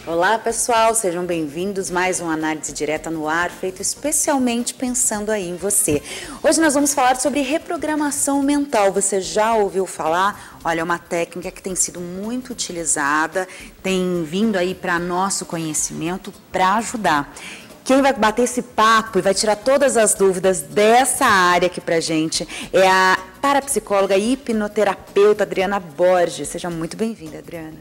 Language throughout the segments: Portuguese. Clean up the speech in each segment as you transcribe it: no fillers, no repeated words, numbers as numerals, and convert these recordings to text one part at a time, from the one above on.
Olá pessoal, sejam bem-vindos, mais uma análise direta no ar, feito especialmente pensando aí em você. Hoje nós vamos falar sobre reprogramação mental. Você já ouviu falar? Olha, é uma técnica que tem sido muito utilizada, tem vindo aí para nosso conhecimento para ajudar. Quem vai bater esse papo e vai tirar todas as dúvidas dessa área aqui pra gente é a parapsicóloga e hipnoterapeuta Adriana Borges. Seja muito bem-vinda, Adriana.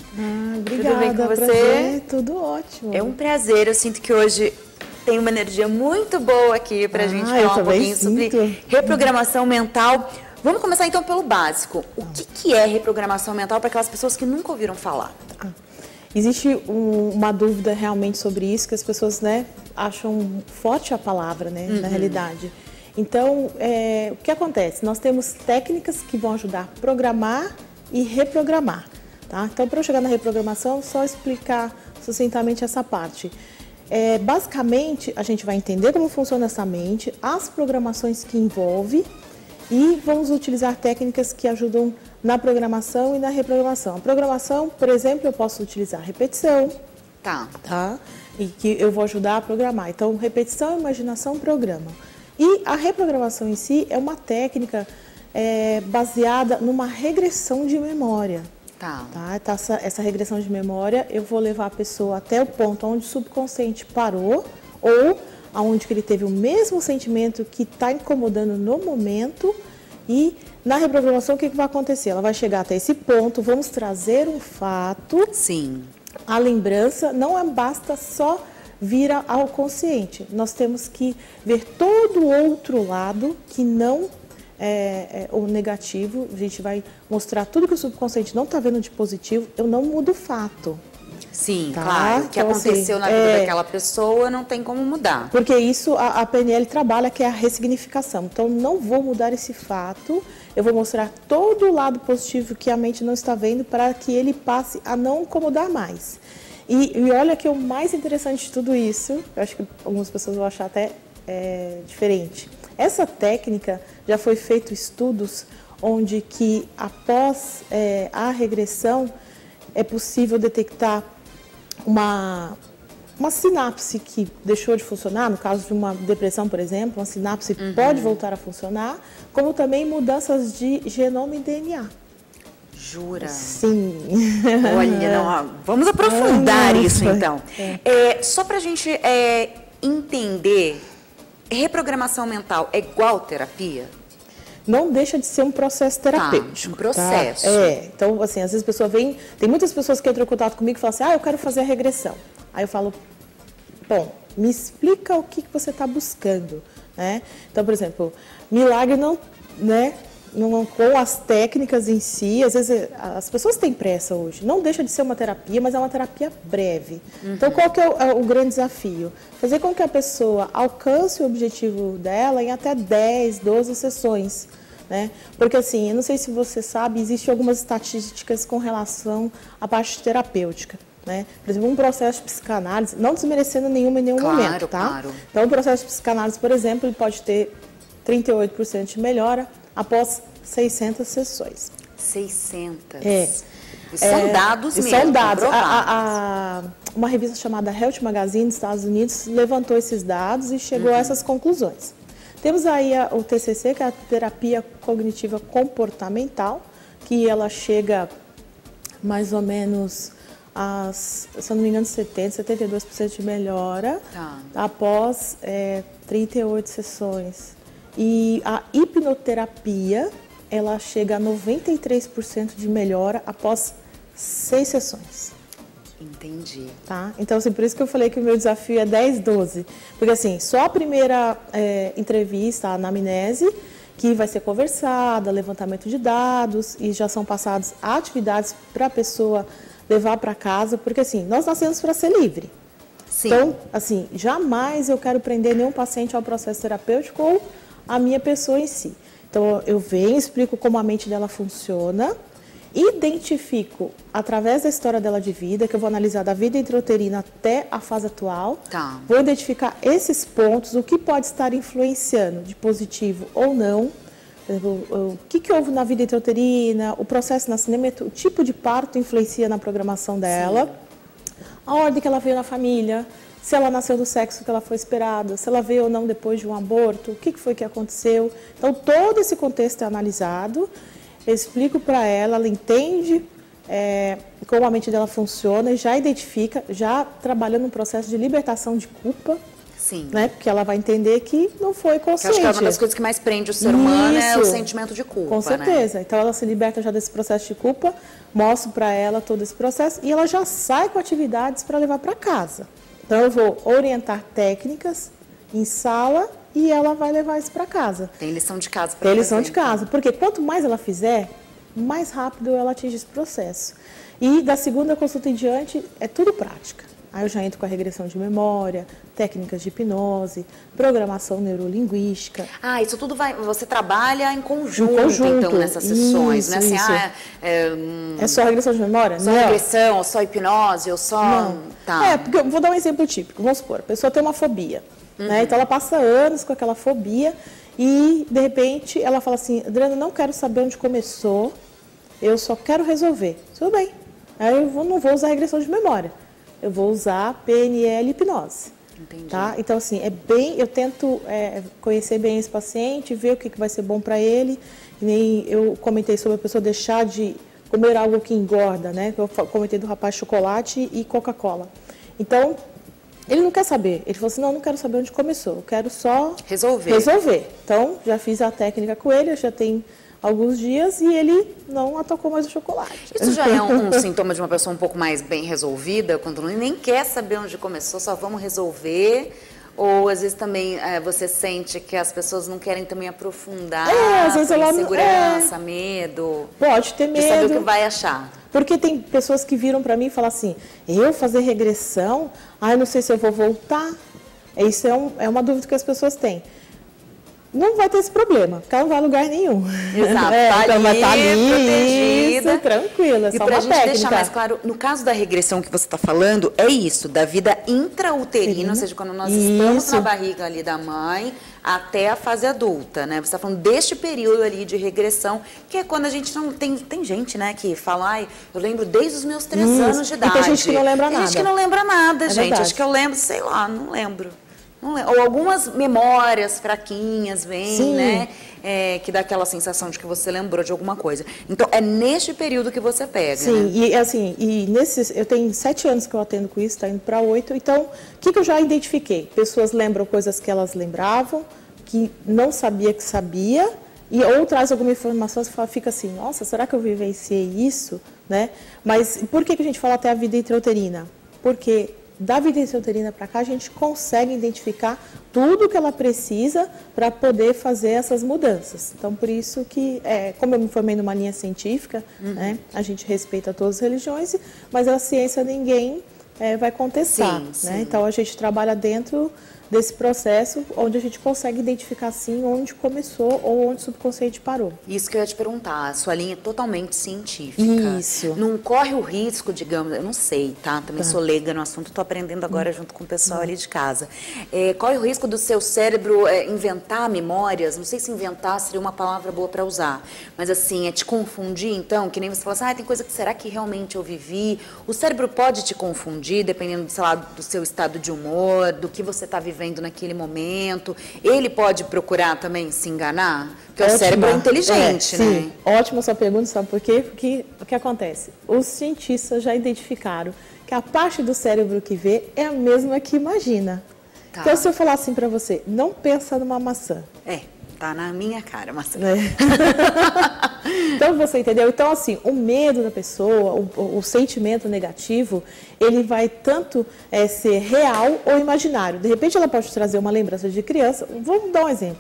Obrigada. Tudo bem com você? Prazer, tudo ótimo. É um prazer, eu sinto que hoje tem uma energia muito boa aqui pra gente falar um pouquinho sobre reprogramação mental. Vamos começar então pelo básico. O que é reprogramação mental para aquelas pessoas que nunca ouviram falar? Existe uma dúvida realmente sobre isso, que as pessoas, acham forte a palavra, na realidade. Então, o que acontece? Nós temos técnicas que vão ajudar a programar e reprogramar, tá? Então, para eu chegar na reprogramação, só explicar sucintamente essa parte. Basicamente, a gente vai entender como funciona essa mente, as programações que envolve e vamos utilizar técnicas que ajudam na programação e na reprogramação. A programação, por exemplo, eu posso utilizar repetição, tá? E que eu vou ajudar a programar. Então, repetição, imaginação, programa. E a reprogramação em si é uma técnica baseada numa regressão de memória. Tá? Então, essa regressão de memória, eu vou levar a pessoa até o ponto onde o subconsciente parou ou aonde que ele teve o mesmo sentimento que está incomodando no momento. E na reprogramação, o que vai acontecer? Ela vai chegar até esse ponto, vamos trazer um fato. Sim. A lembrança não basta só vir ao consciente. Nós temos que ver todo o outro lado que não é o negativo. A gente vai mostrar tudo que o subconsciente não está vendo de positivo. Eu não mudo o fato. Sim, tá? Claro. O que então, aconteceu na vida daquela pessoa não tem como mudar. Porque isso a PNL trabalha, que é a ressignificação. Então, não vou mudar esse fato, eu vou mostrar todo o lado positivo que a mente não está vendo para que ele passe a não incomodar mais. E olha que o mais interessante de tudo isso, eu acho que algumas pessoas vão achar até diferente. Essa técnica já foi feito estudos onde que após a regressão é possível detectar uma sinapse que deixou de funcionar, no caso de uma depressão, por exemplo, uma sinapse pode voltar a funcionar, como também mudanças de genoma e DNA. Jura? Sim. Olha, vamos aprofundar isso então. Só para a gente entender, reprogramação mental é igual terapia? Não deixa de ser um processo terapêutico. Um processo. Tá? Então, assim, às vezes a pessoa vem... Tem muitas pessoas que entram em contato comigo e falam assim, eu quero fazer a regressão. Aí eu falo, bom, me explica o que você está buscando, né? Então, por exemplo, milagre não, com as técnicas em si, às vezes as pessoas têm pressa hoje. Não deixa de ser uma terapia, mas é uma terapia breve. Então, qual que é o grande desafio? Fazer com que a pessoa alcance o objetivo dela em até 10, 12 sessões. Né? Porque assim, eu não sei se você sabe, existem algumas estatísticas com relação à parte terapêutica. Né? Por exemplo, um processo de psicanálise, não desmerecendo nenhuma em nenhum momento, tá? Claro. Então, o processo de psicanálise, por exemplo, ele pode ter 38% de melhora após 600 sessões. 600? São dados mesmo, são dados. Provados. Uma revista chamada Health Magazine dos Estados Unidos levantou esses dados e chegou a essas conclusões. Temos aí o TCC, que é a terapia cognitiva comportamental, que ela chega mais ou menos se eu não me engano, 72% de melhora após 38 sessões. E a hipnoterapia, ela chega a 93% de melhora após 6 sessões. Entendi. Tá? Então, assim, por isso que eu falei que o meu desafio é 10, 12. Porque, assim, só a primeira entrevista, a anamnese, que vai ser conversada, levantamento de dados, e já são passadas atividades para a pessoa levar para casa, porque, assim, nós nascemos para ser livre. Sim. Então, assim, jamais eu quero prender nenhum paciente ao processo terapêutico ou a minha pessoa em si. Então, eu venho, explico como a mente dela funciona identifico, através da história dela de vida, que eu vou analisar da vida intrauterina até a fase atual, vou identificar esses pontos, o que pode estar influenciando de positivo ou não, o que houve na vida intrauterina, o processo de nascimento, o tipo de parto influencia na programação dela, a ordem que ela veio na família, se ela nasceu do sexo que ela foi esperada, se ela veio ou não depois de um aborto, o que foi que aconteceu. Então, todo esse contexto é analisado, eu explico para ela, ela entende como a mente dela funciona e já identifica, já trabalhando um processo de libertação de culpa. Sim. Né? Porque ela vai entender que não foi consciente. Eu acho que uma das coisas que mais prende o ser humano é o sentimento de culpa. Com certeza. Né? Então ela se liberta já desse processo de culpa, mostro para ela todo esse processo e ela já sai com atividades para levar para casa. Então eu vou orientar técnicas em sala e ela vai levar isso para casa. Tem lição de casa para fazer. Tem lição de casa, porque quanto mais ela fizer, mais rápido ela atinge esse processo. E da segunda consulta em diante é tudo prática. Aí eu já entro com a regressão de memória, técnicas de hipnose, programação neurolinguística. Isso tudo você trabalha em conjunto então, nessas sessões, né? Assim, é só regressão de memória? Só regressão, ou só hipnose, ou só... Não. Tá. Porque eu vou dar um exemplo típico. Vamos supor, a pessoa tem uma fobia, né? Então ela passa anos com aquela fobia e, de repente, ela fala assim, Adriana, não quero saber onde começou, eu só quero resolver. Tudo bem. Aí eu não vou usar regressão de memória. Eu vou usar PNL e hipnose. Entendi. Tá? Então, assim, eu tento conhecer bem esse paciente, ver o que vai ser bom para ele. Nem eu comentei sobre a pessoa deixar de comer algo que engorda, né? Eu comentei do rapaz chocolate e Coca-Cola. Então, ele não quer saber. Ele falou assim, não quero saber onde começou. Eu quero só resolver. Então, já fiz a técnica com ele, já tem alguns dias e ele não atacou mais o chocolate. Isso já é um sintoma de uma pessoa um pouco mais bem resolvida, quando nem quer saber onde começou, só vamos resolver? Ou às vezes também você sente que as pessoas não querem também aprofundar, às vezes ela insegurança, medo? Pode ter medo. De saber o que vai achar. Porque tem pessoas que viram para mim e falam assim, eu fazer regressão? Eu não sei se eu vou voltar. Isso é uma dúvida que as pessoas têm. Não vai ter esse problema, porque ela não vai a lugar nenhum. Exato, então vai estar ali, protegida. Isso, tranquila, e para a gente deixar mais claro, no caso da regressão que você está falando, é isso, da vida intrauterina, ou seja, quando nós estamos na barriga ali da mãe, até a fase adulta, né? Você está falando deste período ali de regressão, que é quando a gente não... Tem gente, né, que fala, eu lembro desde os meus 3 anos de idade. E tem gente que não lembra nada. Tem gente que não lembra nada, gente. Verdade. Acho que eu lembro, sei lá, não lembro. Ou algumas memórias fraquinhas vêm, né? Que dá aquela sensação de que você lembrou de alguma coisa. Então, é neste período que você pega, Sim, né? e nesses... Eu tenho 7 anos que eu atendo com isso, está indo para 8. Então, o que eu já identifiquei? Pessoas lembram coisas que elas lembravam, que não sabia que sabia, ou traz alguma informação e fica assim, nossa, será que eu vivenciei isso? Né? Mas por que a gente fala até a vida intrauterina? Porque da vida intrauterina para cá, a gente consegue identificar tudo que ela precisa para poder fazer essas mudanças. Então, por isso que, como eu me formei numa linha científica, né, a gente respeita todas as religiões, mas a ciência ninguém vai contestar. Né? Então, a gente trabalha dentro desse processo onde a gente consegue identificar, sim, onde começou ou onde o subconsciente parou. Isso que eu ia te perguntar, a sua linha é totalmente científica. Isso. Não corre o risco, digamos, eu não sei, tá? Também sou leiga no assunto, estou aprendendo agora junto com o pessoal ali de casa. Corre o risco do seu cérebro inventar memórias, não sei se inventar seria uma palavra boa para usar, mas assim, te confundir, então, que nem você fala assim, tem coisa que será que realmente eu vivi? O cérebro pode te confundir, dependendo, sei lá, do seu estado de humor, do que você está vivendo naquele momento. Ele pode procurar também se enganar? Porque o cérebro é inteligente, né? Sim, ótima sua pergunta, sabe por quê? Porque o que acontece? Os cientistas já identificaram que a parte do cérebro que vê é a mesma que imagina. Tá. Então, se eu falar assim pra você, não pensa numa maçã. Tá na minha cara, maçã. Então, você entendeu? Então, assim, o medo da pessoa, o sentimento negativo, ele vai tanto ser real ou imaginário. De repente, ela pode trazer uma lembrança de criança. Vamos dar um exemplo.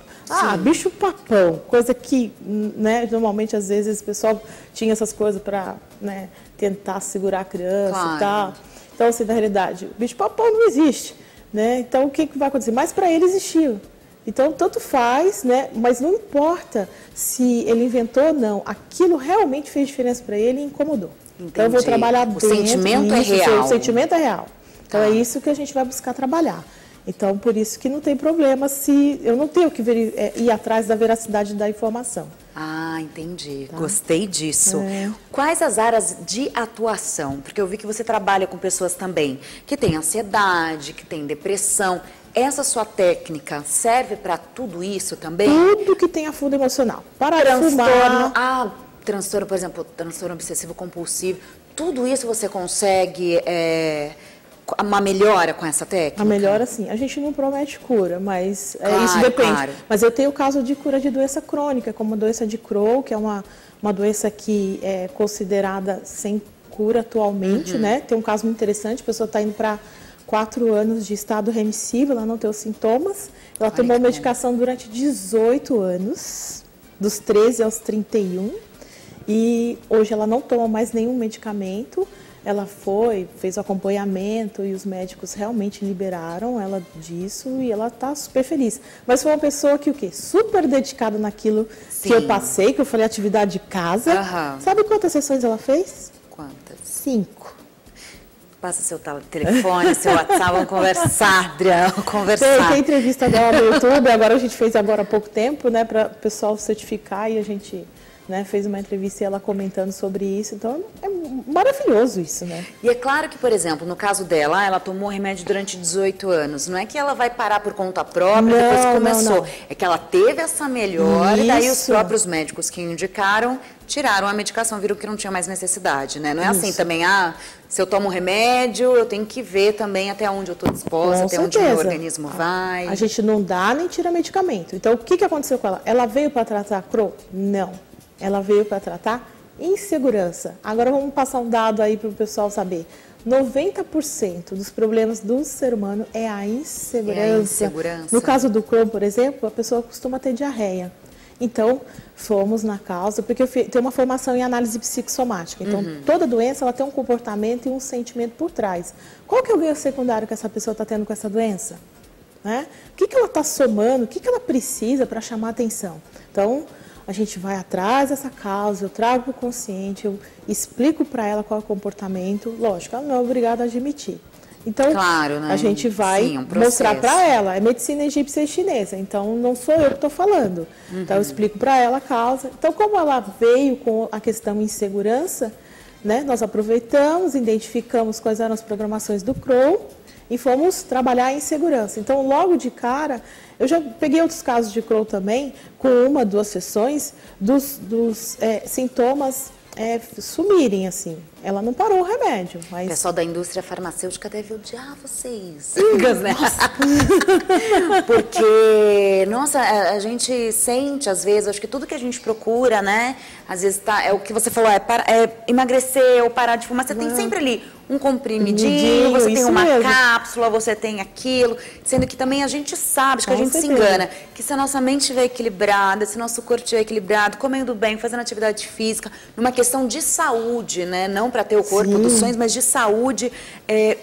Bicho-papão, coisa que, né, normalmente, às vezes, o pessoal tinha essas coisas para, né, tentar segurar a criança e tal. Então, assim, na realidade, bicho-papão não existe. Né? Então, o que vai acontecer? Mas para ele existiu. Então, tanto faz, né? Mas não importa se ele inventou ou não, aquilo realmente fez diferença para ele e incomodou. Entendi. Então, eu vou trabalhar dentro. O sentimento é real. O sentimento é real. Então, é isso que a gente vai buscar trabalhar. Então, por isso que não tem problema se eu não tenho que ir atrás da veracidade da informação. Ah, entendi. Tá. Gostei disso. Quais as áreas de atuação? Porque eu vi que você trabalha com pessoas também que têm ansiedade, que têm depressão. Essa sua técnica serve para tudo isso também? Tudo que tem a fundo emocional. Para transtorno, transtorno, por exemplo, transtorno obsessivo compulsivo. Tudo isso você consegue uma melhora com essa técnica? A melhora, sim. A gente não promete cura, mas isso depende. Claro. Mas eu tenho o caso de cura de doença crônica, como a doença de Crohn, que é uma doença que é considerada sem cura atualmente, né? Tem um caso muito interessante, a pessoa está indo para 4 anos de estado remissivo, ela não tem os sintomas. Ela tomou medicação durante 18 anos, dos 13 aos 31, e hoje ela não toma mais nenhum medicamento. Ela fez o acompanhamento e os médicos realmente liberaram ela disso e ela está super feliz. Mas foi uma pessoa que, super dedicada naquilo que eu passei, que eu falei atividade de casa. Sabe quantas sessões ela fez? Quantas? 5. Passa seu telefone, seu WhatsApp, vamos conversar, Adriana, vamos conversar. Tem entrevista dela no YouTube, agora a gente fez agora há pouco tempo, né, para o pessoal certificar e a gente... Né, fez uma entrevista e ela comentando sobre isso, então é maravilhoso isso, né? E é claro que, por exemplo, no caso dela, ela tomou remédio durante 18 anos, não é que ela vai parar por conta própria, depois começou, não. É que ela teve essa melhora e daí os próprios médicos que indicaram, tiraram a medicação, viram que não tinha mais necessidade, né? Não é assim também, se eu tomo remédio, eu tenho que ver também até onde eu estou disposta, até onde o meu organismo vai. A gente não dá nem tira medicamento. Então, o que aconteceu com ela? Ela veio para tratar Crohn? Não. Ela veio para tratar insegurança. Agora vamos passar um dado aí para o pessoal saber. 90% dos problemas do ser humano é a insegurança. No caso do Crohn, por exemplo, a pessoa costuma ter diarreia. Então, fomos na causa, porque eu tenho uma formação em análise psicossomática. Então, toda doença ela tem um comportamento e um sentimento por trás. Qual que é o ganho secundário que essa pessoa está tendo com essa doença? Né? O que ela está somando? O que ela precisa para chamar atenção? Então, a gente vai atrás dessa causa, eu trago para o consciente, eu explico para ela qual é o comportamento. Lógico, ela não é obrigada a admitir. Então, claro, né? A gente vai mostrar para ela. É medicina egípcia e chinesa, então não sou eu que estou falando. Então, eu explico para ela a causa. Então, como ela veio com a questão insegurança, né, nós aproveitamos, identificamos quais eram as programações do Crohn e fomos trabalhar em segurança. Então, logo de cara, eu já peguei outros casos de Crohn também, com 1, 2 sessões, dos sintomas sumirem, assim. Ela não parou o remédio. Mas... O pessoal da indústria farmacêutica deve odiar vocês. Né? Porque, nossa, a gente sente, às vezes, acho que tudo que a gente procura, né? Às vezes é o que você falou, é emagrecer ou parar de fumar. Você tem sempre ali um comprimidinho, você tem uma cápsula, você tem aquilo. Sendo que também a gente sabe, acho que a gente se engana, que se a nossa mente estiver equilibrada, se o nosso corpo estiver equilibrado, comendo bem, fazendo atividade física, numa questão de saúde, né? Não para ter o corpo dos sonhos, mas de saúde,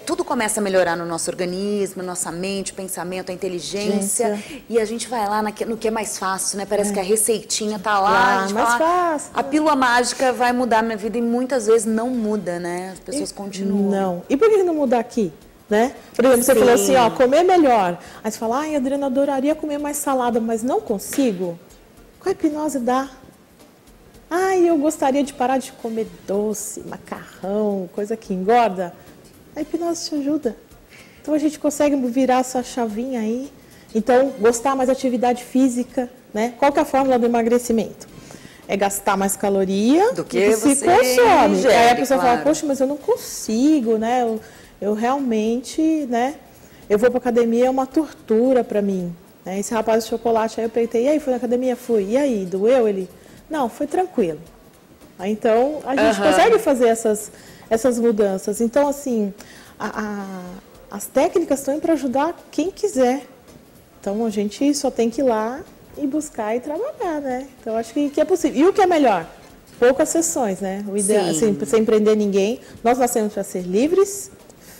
tudo começa a melhorar no nosso organismo, nossa mente, o pensamento, a inteligência. E a gente vai lá no que é mais fácil, né? Parece que a receitinha tá lá. Mais fácil. A pílula mágica vai mudar a minha vida e muitas vezes não muda, né? As pessoas continuam. Não. E por que não mudar aqui? Né? Por exemplo, você falou assim, comer melhor. Aí você fala, Adriana, adoraria comer mais salada, mas não consigo. Qual a hipnose dá? Eu gostaria de parar de comer doce, macarrão, coisa que engorda. A hipnose te ajuda. Então a gente consegue virar essa chavinha aí. Então, gostar mais de atividade física, né? Qual que é a fórmula do emagrecimento? É gastar mais caloria do que você consome. Ingere, aí a pessoa fala, poxa, mas eu não consigo, né? Eu realmente, né? Eu vou para academia, é uma tortura para mim. Né? Esse rapaz de chocolate, aí eu perguntei, e aí, fui na academia? Fui. E aí, doeu? Ele, não, foi tranquilo. Então, a gente consegue fazer essas mudanças. Então, assim, as técnicas estão para ajudar quem quiser. Então, a gente só tem que ir lá e buscar e trabalhar, né? Então, acho que é possível. E o que é melhor? Poucas sessões, né? O ideal, assim, sem prender ninguém. Nós nascemos para ser livres,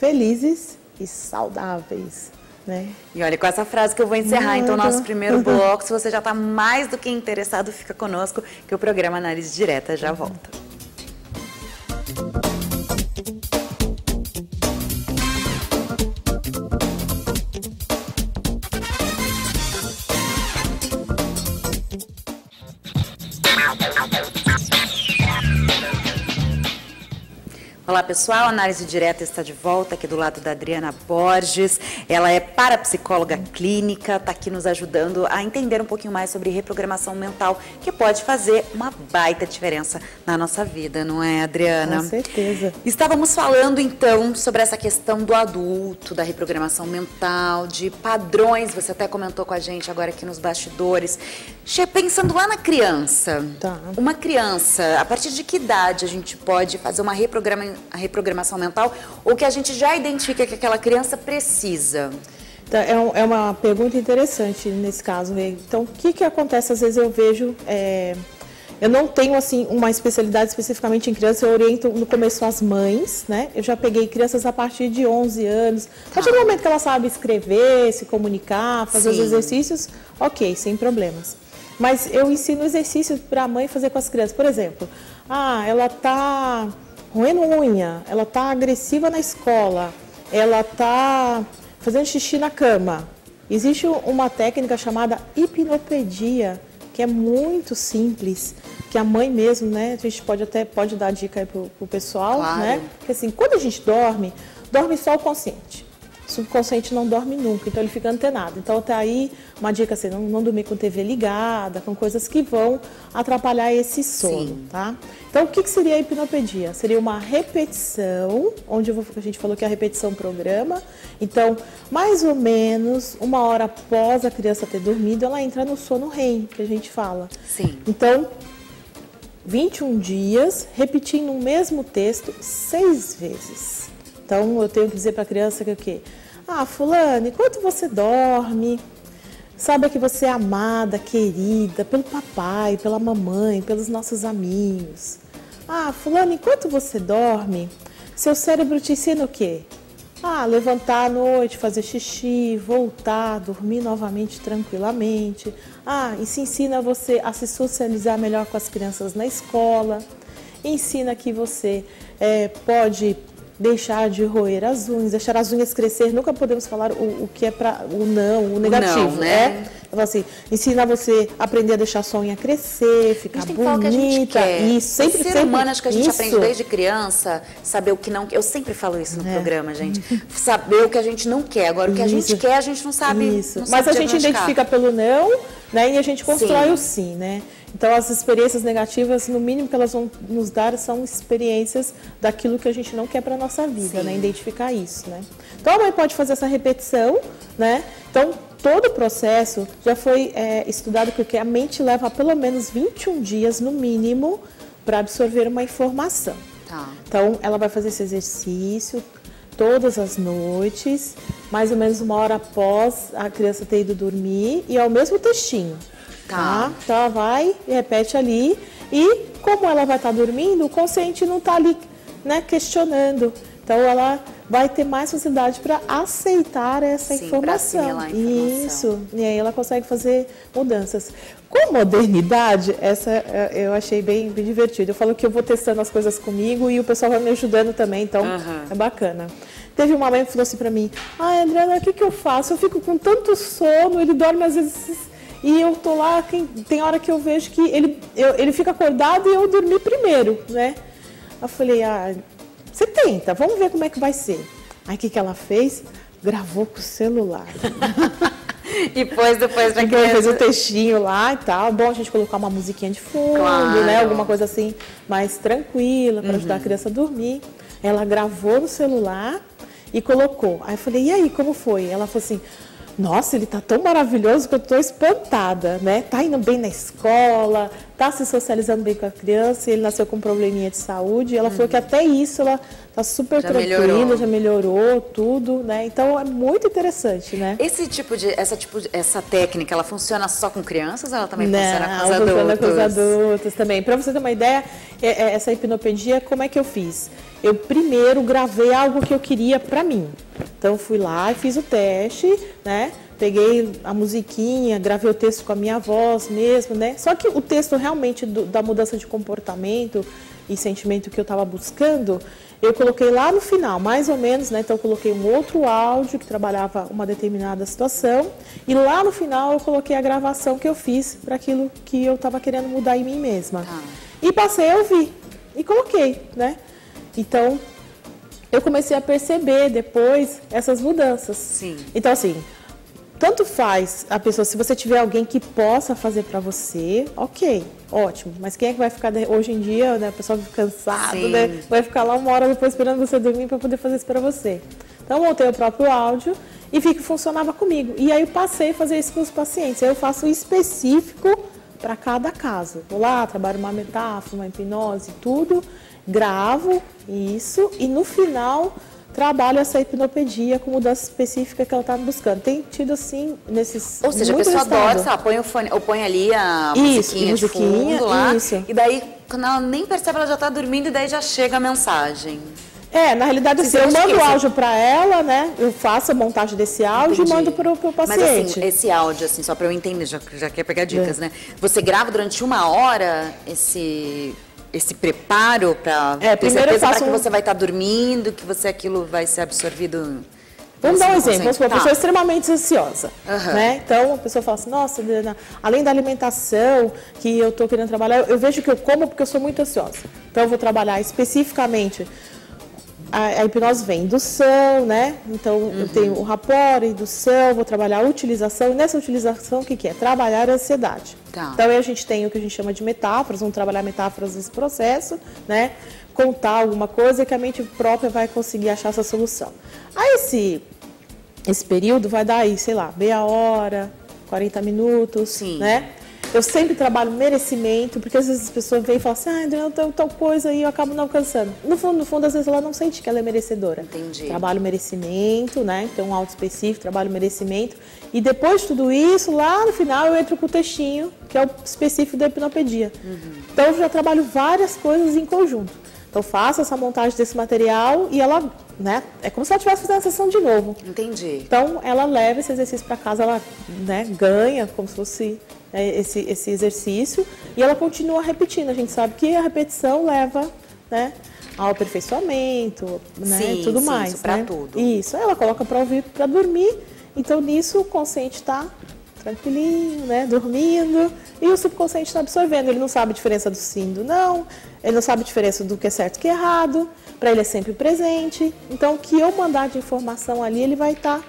felizes e saudáveis. né? E olha, com essa frase que eu vou encerrar, então, nosso primeiro bloco. Se você já está mais do que interessado, fica conosco, que o programa Análise Direta já volta. Olá pessoal, a Análise Direta está de volta aqui do lado da Adriana Borges. Ela é parapsicóloga clínica, está aqui nos ajudando a entender um pouquinho mais sobre reprogramação mental, que pode fazer uma baita diferença na nossa vida, não é, Adriana? Com certeza. Estávamos falando então sobre essa questão do adulto, da reprogramação mental, de padrões, você até comentou com a gente agora aqui nos bastidores. Pensando lá na criança, uma criança, a partir de que idade a gente pode fazer uma reprogramação mental, ou que a gente já identifica que aquela criança precisa? Então, é uma pergunta interessante nesse caso. Então, o que acontece? Às vezes eu vejo, eu não tenho assim uma especialidade especificamente em criança, eu oriento no começo as mães, né? Eu já peguei crianças a partir de 11 anos, a partir do momento que ela sabe escrever, se comunicar, fazer os exercícios, ok, sem problemas. Mas eu ensino exercícios para a mãe fazer com as crianças. Por exemplo, ela está roendo unha, ela está agressiva na escola, ela está fazendo xixi na cama. Existe uma técnica chamada hipnopedia, que é muito simples, que a mãe mesmo, né, a gente pode dar dica aí pro pessoal, claro, né? Porque assim, quando a gente dorme só o consciente. O subconsciente não dorme nunca, então ele fica antenado. Então tá aí uma dica assim, não dormir com TV ligada, com coisas que vão atrapalhar esse sono, tá? Então o que seria a hipnopedia? Seria uma repetição, onde a gente falou que a repetição programa. Então, mais ou menos 1 hora após a criança ter dormido, ela entra no sono REM, que a gente fala. Sim. Então, 21 dias, repetindo o mesmo texto 6 vezes. Então, eu tenho que dizer para a criança que o quê? Fulano, enquanto você dorme, saiba que você é amada, querida pelo papai, pela mamãe, pelos nossos amigos. Fulano, enquanto você dorme, seu cérebro te ensina o quê? Levantar à noite, fazer xixi, voltar, dormir novamente tranquilamente. Isso ensina você a se socializar melhor com as crianças na escola. Ensina que você pode deixar de roer as unhas, deixar as unhas crescer. Nunca podemos falar o que é para o negativo, não, né? Então, assim, ensina você a aprender a deixar a sua unha crescer, ficar bonita. Que a gente quer. Isso, sempre, ser humano, acho que a gente aprende desde criança, saber o que não quer. Eu sempre falo isso no programa, gente. Saber o que a gente não quer. Agora, o que a gente quer, a gente não sabe. Isso. Mas a gente identifica pelo não, né? E a gente constrói o sim, né? Então, as experiências negativas, no mínimo que elas vão nos dar, são experiências daquilo que a gente não quer para a nossa vida, né? Identificar isso, né? Então, a mãe pode fazer essa repetição, né? Então, todo o processo já foi estudado, porque a mente leva pelo menos 21 dias, no mínimo, para absorver uma informação. Então, ela vai fazer esse exercício todas as noites, mais ou menos 1 hora após a criança ter ido dormir, e é o mesmo textinho. Então ela vai e repete ali, e como ela vai estar dormindo, o consciente não está ali, né, questionando. Então ela vai ter mais facilidade para aceitar essa informação. Pra assimilar a informação. Isso, e aí ela consegue fazer mudanças. Com modernidade, essa eu achei bem divertido. Eu falo que eu vou testando as coisas comigo e o pessoal vai me ajudando também, então é bacana. Teve uma mãe que falou assim para mim: Adriana, o que eu faço? Eu fico com tanto sono, ele dorme às vezes. E eu tô lá, tem hora que eu vejo que ele fica acordado e eu dormi primeiro, né? Eu falei, você tenta, vamos ver como é que vai ser. Aí o que ela fez? Gravou com o celular. E depois pra criança. Fez o textinho lá e tal. Bom, a gente colocar uma musiquinha de fundo, né? Alguma coisa assim mais tranquila para ajudar a criança a dormir. Ela gravou no celular e colocou. Aí eu falei, e aí, como foi? Ela falou assim: nossa, ele tá tão maravilhoso que eu tô espantada, né? Tá indo bem na escola, tá se socializando bem com a criança, ele nasceu com um probleminha de saúde, e ela falou que até isso ela tá super tranquila, já melhorou tudo, né? Então é muito interessante, né? Essa técnica, ela funciona só com crianças ou ela também funciona com os adultos? Funciona com os adultos também. Para você ter uma ideia, essa hipnopedia, como é que eu fiz? Eu primeiro gravei algo que eu queria para mim. Então fui lá e fiz o teste, né? Peguei a musiquinha, gravei o texto com a minha voz mesmo, né? Só que o texto realmente da mudança de comportamento e sentimento que eu estava buscando, eu coloquei lá no final, mais ou menos, né? Então eu coloquei um outro áudio que trabalhava uma determinada situação e lá no final eu coloquei a gravação que eu fiz para aquilo que eu estava querendo mudar em mim mesma. E passei a ouvir e coloquei, né? Então eu comecei a perceber depois essas mudanças. Sim. Então assim, tanto faz a pessoa, se você tiver alguém que possa fazer para você, ok, ótimo. Mas quem é que vai ficar, hoje em dia, né, a pessoa fica cansada, né, vai ficar lá uma hora depois esperando você dormir para poder fazer isso para você. Então, eu montei o próprio áudio e vi que funcionava comigo. E aí, eu passei a fazer isso com os pacientes. Aí, eu faço específico para cada caso. Vou lá, trabalho uma metáfora, uma hipnose, tudo, gravo isso e, no final, trabalho essa hipnopedia com mudança específica que ela está buscando. Tem tido assim, nesses... Ou seja, a pessoa adora, sabe, põe o fone, ou põe ali a musiquinha de fundo lá, e daí, quando ela nem percebe, ela já está dormindo e daí já chega a mensagem. Na realidade, assim, eu mando o áudio para ela, né? Eu faço a montagem desse áudio e mando para o paciente. Mas assim, esse áudio, assim, só para eu entender, já quer pegar dicas, né? Você grava durante 1 hora esse preparo para ter certeza para que você vai estar dormindo, que aquilo vai ser absorvido. Vamos dar um exemplo. Vamos supor, uma pessoa extremamente ansiosa, né? Então, a pessoa fala assim, nossa, além da alimentação que eu estou querendo trabalhar, eu vejo que eu como porque eu sou muito ansiosa. Então, eu vou trabalhar especificamente. A hipnose vem indução, né? Então, eu tenho o rapport, indução, vou trabalhar a utilização. E nessa utilização, o que é? Trabalhar a ansiedade. Então, aí a gente tem o que a gente chama de metáforas, vamos trabalhar metáforas nesse processo, né? Contar alguma coisa que a mente própria vai conseguir achar essa solução. Aí, esse período vai dar aí, sei lá, meia hora, 40 minutos, né? Eu sempre trabalho merecimento, porque às vezes as pessoas vêm e falam assim, Adriana, eu tenho tal coisa e eu acabo não alcançando. No fundo, às vezes ela não sente que ela é merecedora. Entendi. Trabalho merecimento, né? Então, um áudio específico, trabalho merecimento. E depois de tudo isso, lá no final eu entro com o textinho, que é o específico da hipnopedia. Então, eu já trabalho várias coisas em conjunto. Então, faço essa montagem desse material e ela, né? É como se ela estivesse fazendo a sessão de novo. Entendi. Então, ela leva esse exercício para casa, ela, né, ganha como se fosse esse exercício e ela continua repetindo. A gente sabe que a repetição leva, né, ao aperfeiçoamento, né, tudo mais. Isso, para né? tudo. Isso, ela coloca para ouvir, para dormir. Então, nisso, o consciente está tranquilinho, né, dormindo, e o subconsciente está absorvendo. Ele não sabe a diferença do sim e do não, ele não sabe a diferença do que é certo e que é errado, para ele é sempre presente. Então, o que eu mandar de informação ali, ele vai estar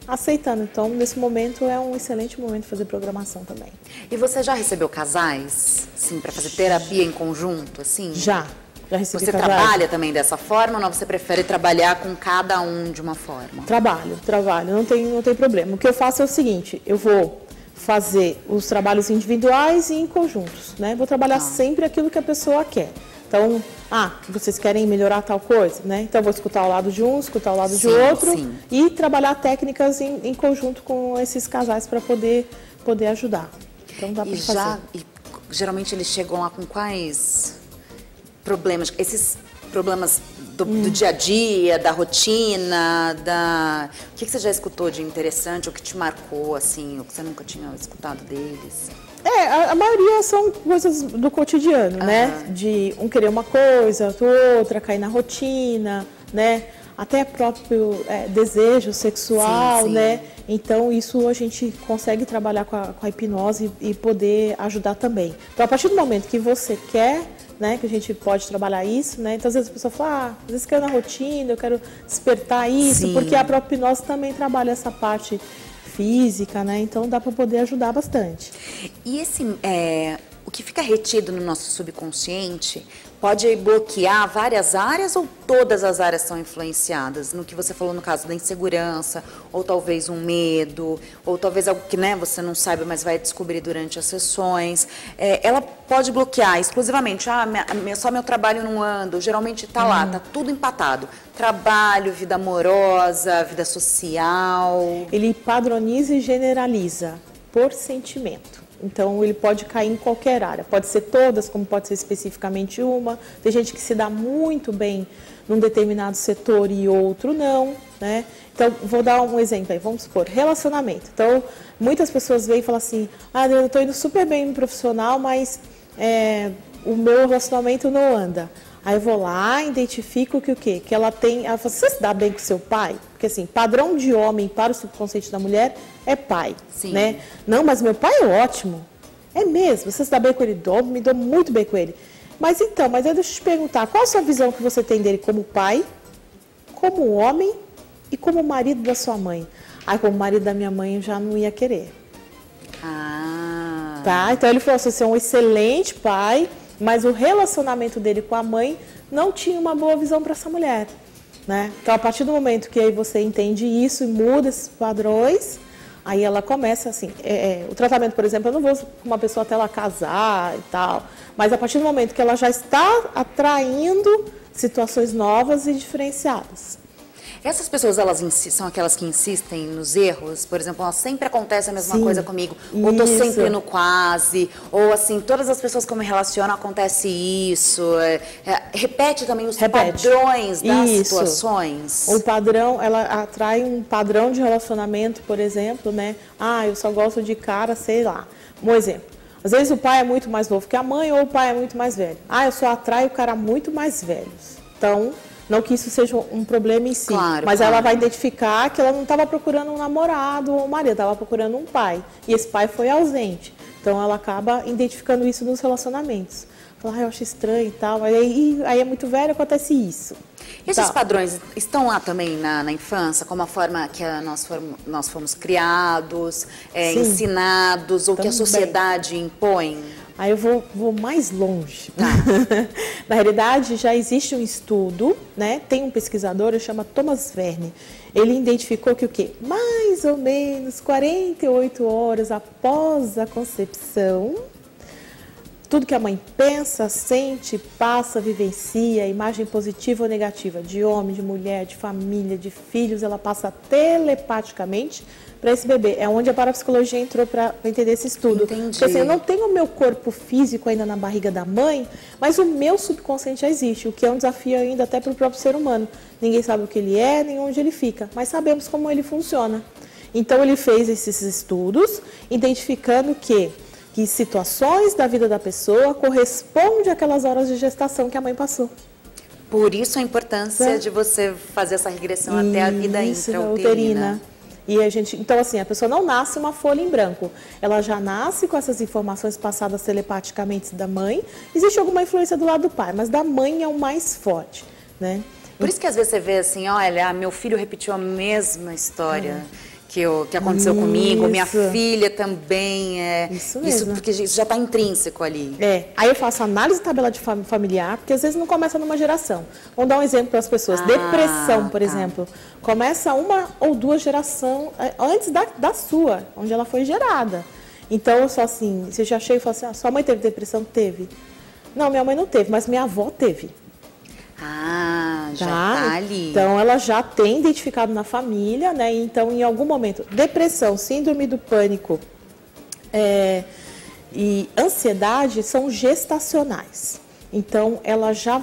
aceitando. Então, nesse momento, é um excelente momento de fazer programação também. E você já recebeu casais, sim, para fazer terapia em conjunto, assim? Já recebi Você casais. trabalha também dessa forma ou não? Você prefere trabalhar com cada um de uma forma? Trabalho, não tem problema. O que eu faço é o seguinte, eu vou fazer os trabalhos individuais e em conjuntos, né? Vou trabalhar sempre aquilo que a pessoa quer. Então, vocês querem melhorar tal coisa, né? Então, eu vou escutar o lado de um, escutar o lado de outro e trabalhar técnicas em conjunto com esses casais para poder ajudar. Então, dá para fazer. E geralmente eles chegam lá com quais problemas? Esses problemas do dia a dia, da rotina, O que você já escutou de interessante, ou que te marcou, assim, ou que você nunca tinha escutado deles? A maioria são coisas do cotidiano, né? De um querer uma coisa, outra, cair na rotina, né? Até próprio desejo sexual, né? Então, isso a gente consegue trabalhar com a hipnose e poder ajudar também. Então, a partir do momento que você quer, né, que a gente pode trabalhar isso, né? Então, às vezes a pessoa fala, às vezes eu quero na rotina, eu quero despertar isso, porque a própria hipnose também trabalha essa parte física, né? Então, dá para poder ajudar bastante. E o que fica retido no nosso subconsciente pode bloquear várias áreas ou todas as áreas são influenciadas? No que você falou no caso da insegurança, ou talvez um medo, ou talvez algo que, né, você não saiba, mas vai descobrir durante as sessões. Ela pode bloquear exclusivamente, só meu trabalho não anda, geralmente está lá, está tudo empatado. Trabalho, vida amorosa, vida social. Ele padroniza e generaliza por sentimento. Então, ele pode cair em qualquer área. Pode ser todas, como pode ser especificamente uma. Tem gente que se dá muito bem num determinado setor e outro não, né? Então, vou dar um exemplo aí. Vamos supor, relacionamento. Então, muitas pessoas vêm e falam assim, eu estou indo super bem no profissional, mas o meu relacionamento não anda. Aí eu vou lá, identifico que o quê? Que ela tem... Ela fala, você se dá bem com seu pai? Porque assim, padrão de homem para o subconsciente da mulher é pai, sim, né? Não, mas meu pai é ótimo. É mesmo, você se dá bem com ele? Me dou muito bem com ele. Mas então, deixa eu te perguntar, qual a sua visão que você tem dele como pai, como homem e como marido da sua mãe? Como marido da minha mãe eu já não ia querer. Tá? Então ele falou assim, você é um excelente pai, mas o relacionamento dele com a mãe não tinha uma boa visão para essa mulher, né? Então, a partir do momento que aí você entende isso e muda esses padrões, aí ela começa assim, o tratamento, por exemplo, eu não vou com uma pessoa até ela casar e tal, mas a partir do momento que ela já está atraindo situações novas e diferenciadas. Essas pessoas, são aquelas que insistem nos erros? Por exemplo, sempre acontece a mesma coisa comigo. Ou estou sempre no quase. Ou assim, todas as pessoas que eu me relaciono acontece isso. Repete também os padrões das situações. O padrão, ela atrai um padrão de relacionamento, por exemplo, né? Eu só gosto de cara, sei lá. Um exemplo. Às vezes o pai é muito mais novo que a mãe ou o pai é muito mais velho. Eu só atraio o cara muito mais velhos. Então... Não que isso seja um problema em si, mas ela vai identificar que ela não estava procurando um namorado ou um marido, estava procurando um pai. E esse pai foi ausente. Então, ela acaba identificando isso nos relacionamentos. Fala, eu acho estranho e tal. Aí é muito velho, acontece isso. E esses padrões estão lá também na infância, como a forma que nós fomos criados, ensinados, ou também, que a sociedade impõe? Aí eu vou mais longe. Na realidade, já existe um estudo, né? Tem um pesquisador, ele chama Thomas Verne. Ele identificou que o quê? Mais ou menos 48 horas após a concepção, tudo que a mãe pensa, sente, passa, vivencia, imagem positiva ou negativa de homem, de mulher, de família, de filhos, ela passa telepaticamente para esse bebê. É onde a parapsicologia entrou para entender esse estudo. Entendi. Porque assim, eu não tenho o meu corpo físico ainda na barriga da mãe, mas o meu subconsciente já existe, o que é um desafio ainda até para o próprio ser humano. Ninguém sabe o que ele é, nem onde ele fica, mas sabemos como ele funciona. Então ele fez esses estudos, identificando que situações da vida da pessoa correspondem àquelas horas de gestação que a mãe passou. Por isso a importância de você fazer essa regressão até a vida intrauterina. E então assim, a pessoa não nasce uma folha em branco. Ela já nasce com essas informações passadas telepaticamente da mãe. Existe alguma influência do lado do pai, mas da mãe é o mais forte, né? Por isso que às vezes você vê assim, olha, meu filho repetiu a mesma história que aconteceu comigo, minha filha também. Isso mesmo. Isso porque isso já está intrínseco ali. Aí eu faço análise de tabela de familiar, porque às vezes não começa numa geração. Vamos dar um exemplo para as pessoas. Depressão, por exemplo. Começa uma ou duas gerações antes da sua, onde ela foi gerada. Então, eu sou assim, você já chega e fala assim, sua mãe teve depressão? Teve. Não, minha mãe não teve, mas minha avó teve. Já tá ali. Então, ela já tem identificado na família, né? Então, em algum momento, depressão, síndrome do pânico e ansiedade são gestacionais. Então, ela já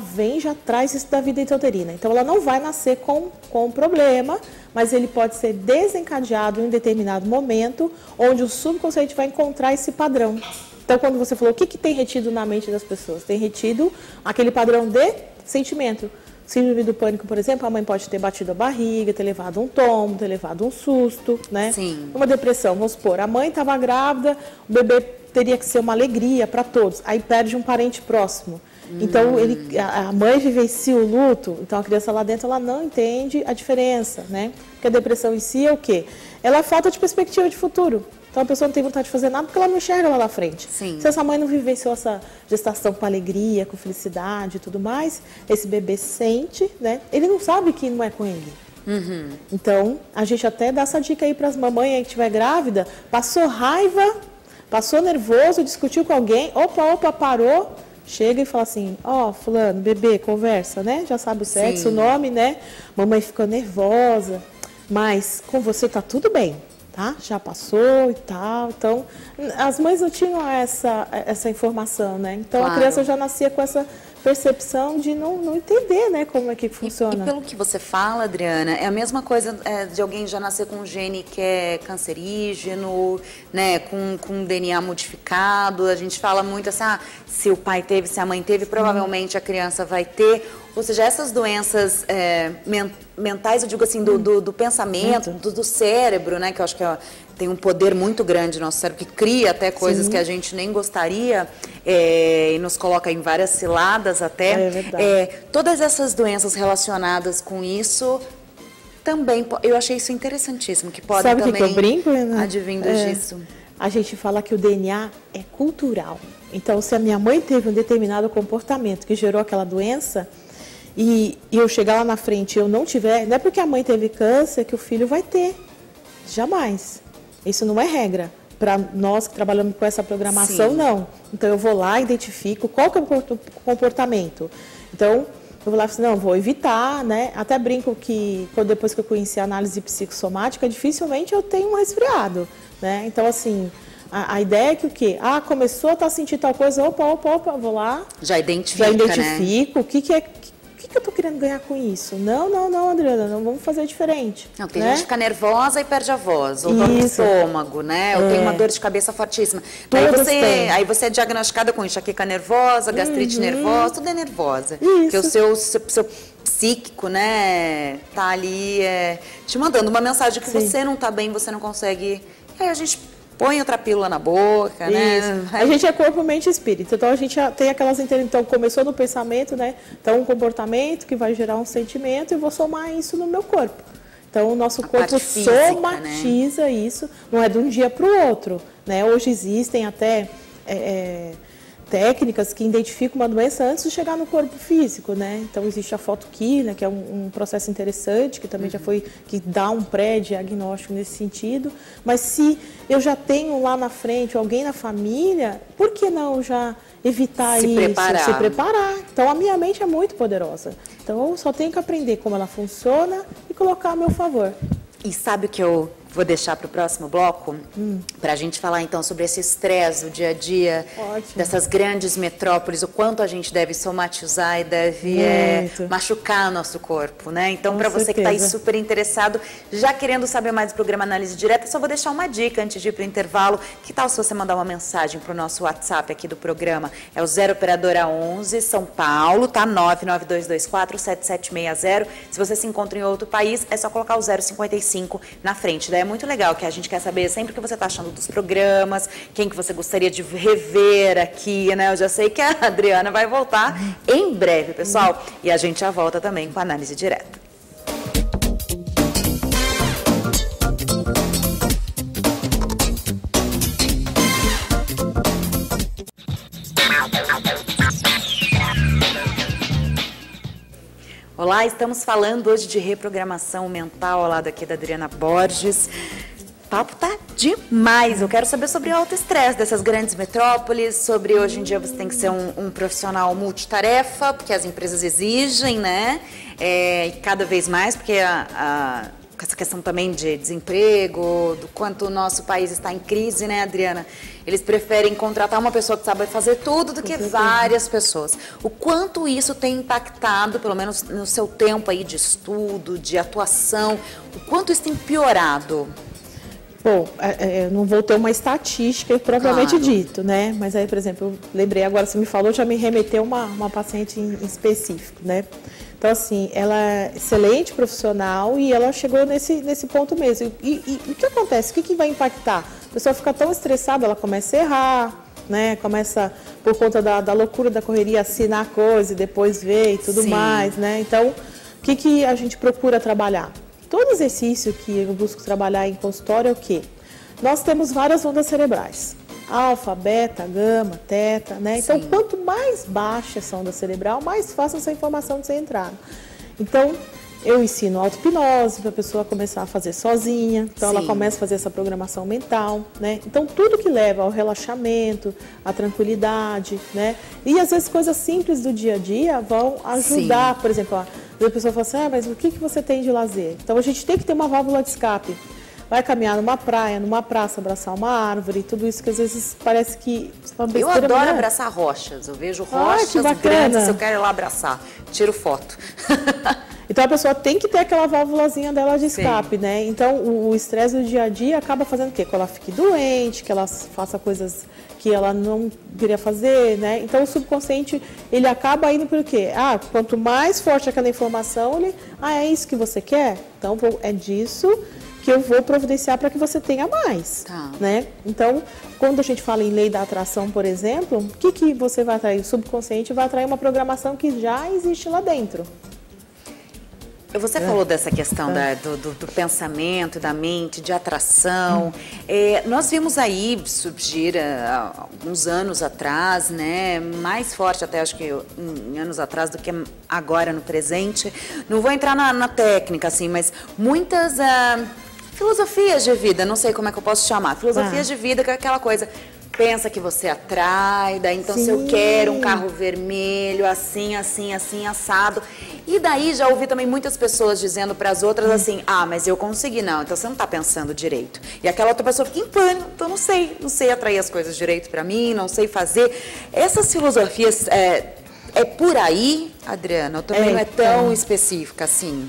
traz isso da vida intrauterina. Então, ela não vai nascer com um problema, mas ele pode ser desencadeado em um determinado momento, onde o subconsciente vai encontrar esse padrão. Então, quando você falou, o que tem retido na mente das pessoas? Tem retido aquele padrão de sentimento. Síndrome do pânico, por exemplo, a mãe pode ter batido a barriga, ter levado um tombo, ter levado um susto, né? Sim. Uma depressão, vamos supor, a mãe estava grávida, o bebê teria que ser uma alegria para todos, aí perde um parente próximo. Então, a mãe vivencia o luto, então a criança lá dentro ela não entende a diferença, né? Porque a depressão em si é o quê? Ela é falta de perspectiva de futuro. Então a pessoa não tem vontade de fazer nada porque ela não enxerga lá na frente. Sim. Se essa mãe não vivenciou essa gestação com alegria, com felicidade e tudo mais, esse bebê sente, né? Ele não sabe que não é com ele. Então, a gente até dá essa dica aí para as mamães aí que estiver grávida, passou raiva, passou nervoso, discutiu com alguém, opa, parou, chega e fala assim, fulano, bebê, conversa, né? Já sabe o sexo, o nome, né? Mamãe ficou nervosa, mas com você tá tudo bem, tá? Já passou e tal. Então, as mães não tinham essa informação, né? Então, a criança já nascia com essa percepção de não entender, né, como é que funciona. E pelo que você fala, Adriana, é a mesma coisa de alguém já nascer com um gene que é cancerígeno, né, com DNA modificado. A gente fala muito assim, se o pai teve, se a mãe teve, provavelmente a criança vai ter. Ou seja, essas doenças mentais, eu digo assim, do pensamento, do cérebro, né, que eu acho que tem um poder muito grande no nosso cérebro, que cria até coisas que a gente nem gostaria e nos coloca em várias ciladas até. É verdade. Todas essas doenças relacionadas com isso também, eu achei isso interessantíssimo, que podem também que eu brinco, né? advindo disso. A gente fala que o DNA é cultural. Então, se a minha mãe teve um determinado comportamento que gerou aquela doença, e eu chegar lá na frente e eu não tiver, não é porque a mãe teve câncer que o filho vai ter. Jamais. Isso não é regra. Para nós que trabalhamos com essa programação, não. Então, eu vou lá, identifico qual que é o comportamento. Então, eu vou lá e falo assim, vou evitar, né? Até brinco que, depois que eu conheci a análise psicossomática, dificilmente eu tenho um resfriado, né? Então, assim, a ideia é que o quê? Começou a sentir tal coisa, opa, vou lá. Já identifico, né? O que eu estou querendo ganhar com isso? Não, Adriana, não vamos fazer diferente. Não, tem gente que fica nervosa e perde a voz, ou dor no estômago, né? Ou tem uma dor de cabeça fortíssima. Aí você é diagnosticada com enxaqueca nervosa, gastrite nervosa, tudo é nervosa. Porque o seu psíquico, né, tá ali te mandando uma mensagem que você não tá bem, você não consegue. E aí a gente põe outra pílula na boca, né? A gente é corpo, mente e espírito. Então, a gente tem aquelas... Então, começou no pensamento, né? Então, um comportamento que vai gerar um sentimento e vou somar isso no meu corpo. Então, o nosso corpo somatiza isso. Não é de um dia para o outro, né? Hoje existem até técnicas que identificam uma doença antes de chegar no corpo físico, né? Então, existe a fotoquímica, que é um processo interessante, que também já foi, que dá um pré-diagnóstico nesse sentido. Mas se eu já tenho lá na frente alguém na família, por que não já evitar isso? Se preparar. Então, a minha mente é muito poderosa. Então, eu só tenho que aprender como ela funciona e colocar a meu favor. E sabe o que eu vou deixar para o próximo bloco? Para a gente falar, então, sobre esse estresse do dia a dia, dessas grandes metrópoles, o quanto a gente deve somatizar e deve machucar o nosso corpo, né? Então, para você que está aí super interessado, já querendo saber mais do programa Análise Direta, só vou deixar uma dica antes de ir para o intervalo. Que tal se você mandar uma mensagem para o nosso WhatsApp aqui do programa? É o 0 Operadora 11, São Paulo, tá? 992247760. Se você se encontra em outro país, é só colocar o 055 na frente. Daí é muito legal, que a gente quer saber sempre o que você está achando dos programas, quem que você gostaria de rever aqui, né? Eu já sei que a Adriana vai voltar em breve, pessoal. E a gente já volta também com a Análise Direta. Olá, estamos falando hoje de reprogramação mental ao lado aqui da Adriana Borges. O papo tá demais. Eu quero saber sobre o autoestresse dessas grandes metrópoles, sobre hoje em dia você tem que ser um profissional multitarefa, porque as empresas exigem, né? E cada vez mais, porque essa questão também de desemprego, do quanto o nosso país está em crise, né, Adriana? Eles preferem contratar uma pessoa que sabe fazer tudo do que várias pessoas. O quanto isso tem impactado, pelo menos no seu tempo aí de estudo, de atuação, o quanto isso tem piorado? Bom, eu não vou ter uma estatística propriamente dito, né? Mas aí, por exemplo, eu lembrei agora, você me falou, já me remeteu uma paciente em específico, né? Então, assim, ela é excelente profissional e ela chegou nesse ponto mesmo. E o que acontece? O que vai impactar? A pessoa fica tão estressada, ela começa a errar, né? Começa, por conta da loucura da correria, assinar coisa e depois ver e tudo mais, né? Então, o que a gente procura trabalhar? Todo exercício que eu busco trabalhar em consultório é o quê? nós temos várias ondas cerebrais. Alfa, beta, gama, teta, né? Então, Sim. quanto mais baixa essa onda cerebral, mais fácil essa informação de ser entrada. Então, eu ensino auto-hipnose para a pessoa começar a fazer sozinha. Então, ela Sim. começa a fazer essa programação mental, né? Então, tudo que leva ao relaxamento, à tranquilidade, né? E, às vezes, coisas simples do dia a dia vão ajudar. Sim. Por exemplo, a pessoa fala assim, mas o que você tem de lazer? Então, a gente tem que ter uma válvula de escape. Vai caminhar numa praia, numa praça, abraçar uma árvore, tudo isso que às vezes parece que... Eu adoro abraçar rochas, eu vejo rochas grandes, eu quero ir lá abraçar, tiro foto. Então a pessoa tem que ter aquela válvulazinha dela de escape, Sim. né? Então o estresse do dia a dia acaba fazendo o quê? Que ela fique doente, que ela faça coisas que ela não queria fazer, né? Então o subconsciente, ele acaba indo por quê? Quanto mais forte aquela informação, é isso que você quer? Então é disso que eu vou providenciar para que você tenha mais, né? Então, quando a gente fala em lei da atração, por exemplo, o que você vai atrair? O subconsciente vai atrair uma programação que já existe lá dentro. Você falou dessa questão do pensamento, da mente, de atração. Nós vimos aí surgir há alguns anos atrás, né, mais forte até acho que em anos atrás do que agora no presente. Não vou entrar na técnica, assim, mas muitas filosofias de vida, não sei como é que eu posso chamar. Filosofias de vida, que é aquela coisa... Pensa que você atrai, daí então se eu quero um carro vermelho, assim, assim, assim, assado. E daí já ouvi também muitas pessoas dizendo para as outras assim, mas eu consegui, não, então você não está pensando direito. E aquela outra pessoa fica em pânico, então não sei atrair as coisas direito para mim, não sei fazer. Essas filosofias, é por aí, Adriana, ou também não é tão específica assim?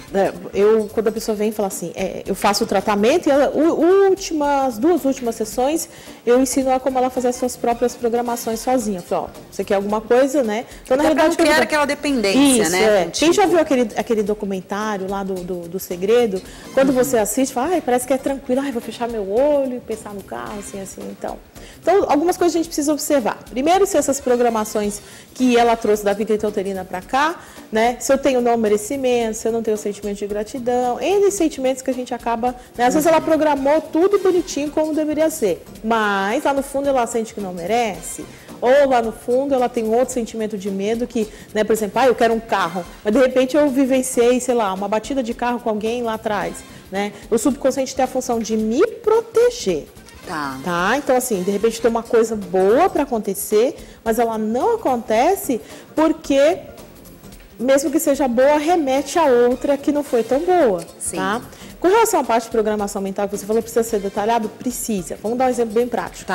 Quando a pessoa vem e fala assim, eu faço o tratamento e as duas últimas sessões eu ensino ela como ela fazer as suas próprias programações sozinha. Eu falo, você quer alguma coisa, né? Então, na realidade, criar aquela dependência, né? Quem já viu aquele documentário lá do Segredo, quando você assiste, fala, parece que é tranquilo, vou fechar meu olho e pensar no carro, assim, então. Então, algumas coisas a gente precisa observar. Primeiro, se essas programações que ela trouxe da vida intrauterina para cá, né? Se eu tenho não merecimento, se eu não tenho sentimento de gratidão, N sentimentos que a gente acaba... Né? Às vezes ela programou tudo bonitinho como deveria ser, mas lá no fundo ela sente que não merece, ou lá no fundo ela tem outro sentimento de medo que, né, por exemplo, eu quero um carro, mas de repente eu vivenciei, sei lá, uma batida de carro com alguém lá atrás, né? O subconsciente tem a função de me proteger. Tá? Então, assim, de repente tem uma coisa boa para acontecer, mas ela não acontece porque, mesmo que seja boa, remete a outra que não foi tão boa. Sim. Tá? Com relação à parte de programação mental que você falou, precisa ser detalhado? Precisa. Vamos dar um exemplo bem prático.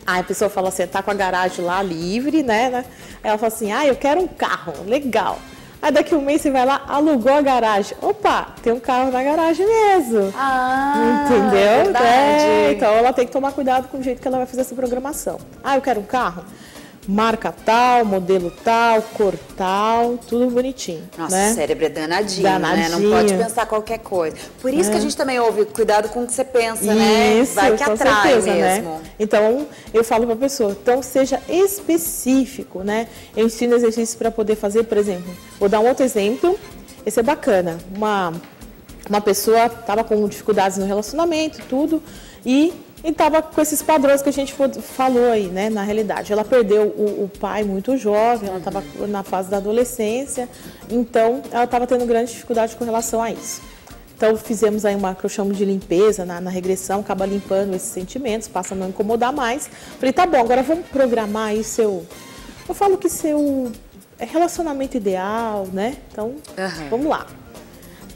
Aí a pessoa fala assim, tá com a garagem lá livre, né? Aí ela fala assim, eu quero um carro, legal. Aí daqui um mês você vai lá, alugou a garagem. Opa, tem um carro na garagem mesmo. Entendeu? Verdade. Então ela tem que tomar cuidado com o jeito que ela vai fazer essa programação. Eu quero um carro. Marca tal, modelo tal, cor tal, tudo bonitinho. Nossa, né? O cérebro é danadinho, né? Não pode pensar qualquer coisa. Por isso que a gente também ouve, cuidado com o que você pensa, né? Vai que atrai certeza, mesmo. Né? Então, eu falo para a pessoa, então seja específico, né? Eu ensino exercícios para poder fazer, por exemplo, vou dar um outro exemplo, esse é bacana. Uma pessoa estava com dificuldades no relacionamento, tudo, e estava com esses padrões que a gente falou aí, né? Na realidade, ela perdeu o pai muito jovem, ela estava na fase da adolescência, então ela estava tendo grande dificuldade com relação a isso. Então fizemos aí uma que eu chamo de limpeza na regressão, acaba limpando esses sentimentos, passa a não incomodar mais. Falei, tá bom, agora vamos programar aí eu falo que seu relacionamento ideal, né? Então, vamos lá.